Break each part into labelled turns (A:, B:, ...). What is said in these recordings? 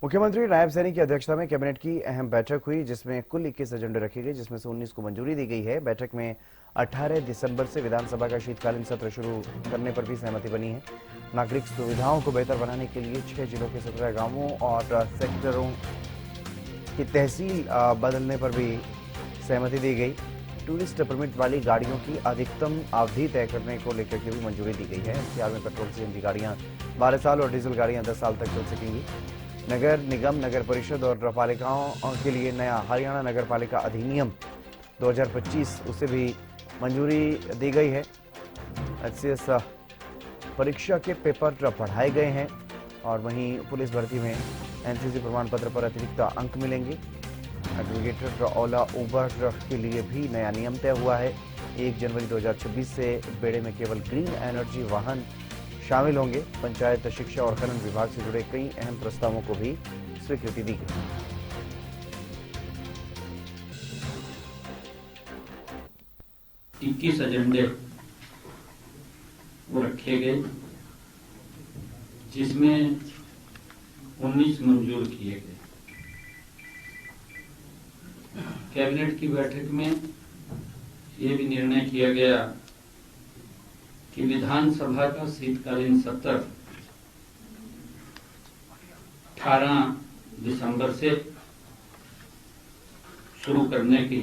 A: मुख्यमंत्री नायब सैनी की अध्यक्षता में कैबिनेट की अहम बैठक हुई, जिसमें कुल 21 एजेंडे रखे गए, जिसमें से 19 को मंजूरी दी गई है। बैठक में 18 दिसंबर से विधानसभा का शीतकालीन सत्र शुरू करने पर भी सहमति बनी है। नागरिक सुविधाओं को बेहतर बनाने के लिए 6 जिलों के 17 गांवों और सेक्टरों की तहसील बदलने पर भी सहमति दी गई। टूरिस्ट परमिट वाली गाड़ियों की अधिकतम अवधि तय करने को लेकर के भी मंजूरी दी गई है। एनसीआर में पेट्रोल सीएनजी गाड़ियां 12 साल और डीजल गाड़ियां 10 साल तक चल सकेंगी। नगर निगम, नगर परिषद और पालिकाओं के लिए नया हरियाणा नगर पालिका अधिनियम 2025 उसे भी मंजूरी दी गई है। एचसीएस परीक्षा के पेपर पढ़ाए गए हैं और वहीं पुलिस भर्ती में एनसीसी प्रमाण पत्र पर अतिरिक्त अंक मिलेंगे। एग्रीगेटर ओला उबर के लिए भी नया नियम तय हुआ है। 1 जनवरी 2026 से बेड़े में केवल ग्रीन एनर्जी वाहन शामिल होंगे। पंचायत, शिक्षा और खनन विभाग से जुड़े कई अहम प्रस्तावों को भी स्वीकृति दी गई।
B: 21 एजेंडे वो रखे गए, जिसमें 19 मंजूर किए गए। कैबिनेट की बैठक में ये भी निर्णय किया गया कि विधानसभा का शीतकालीन सत्र 18 दिसंबर से शुरू करने की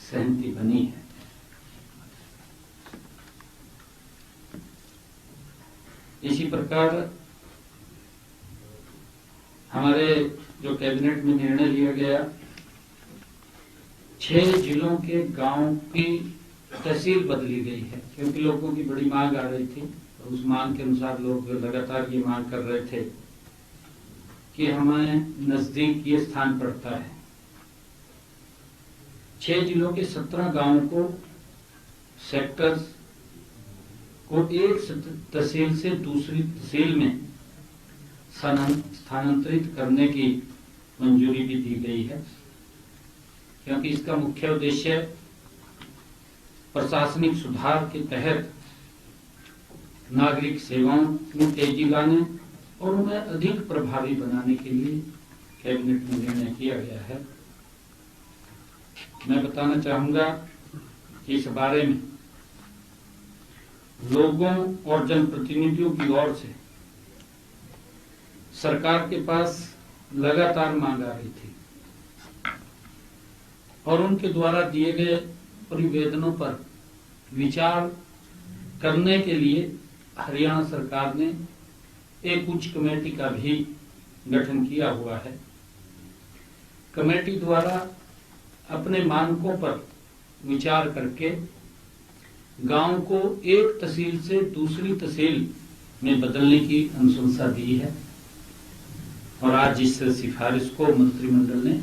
B: सहमति बनी है। इसी प्रकार हमारे जो कैबिनेट में निर्णय लिया गया, 6 जिलों के गांव की तहसील बदली गई है, क्योंकि लोगों की बड़ी मांग आ रही थी और उस मांग के अनुसार लोग लगातार ये मांग कर रहे थे कि हमें नजदीक ये स्थान पड़ता है। 6 जिलों के 17 गांवों को, सेक्टर्स को एक तहसील से दूसरी तहसील में स्थानांतरित करने की मंजूरी भी दी गई है, क्योंकि इसका मुख्य उद्देश्य प्रशासनिक सुधार के तहत नागरिक सेवाओं में तेजी लाने और उन्हें अधिक प्रभावी बनाने के लिए कैबिनेट में निर्णय किया गया है। मैं बताना चाहूंगा कि इस बारे में लोगों और जनप्रतिनिधियों की ओर से सरकार के पास लगातार मांग आ रही थी और उनके द्वारा दिए गए परिवेदनों पर विचार करने के लिए हरियाणा सरकार ने एक उच्च कमेटी का भी गठन किया हुआ है। कमेटी द्वारा अपने मानकों पर विचार करके गांव को एक तहसील से दूसरी तहसील में बदलने की अनुशंसा दी है और आज इस सिफारिश को मंत्रिमंडल ने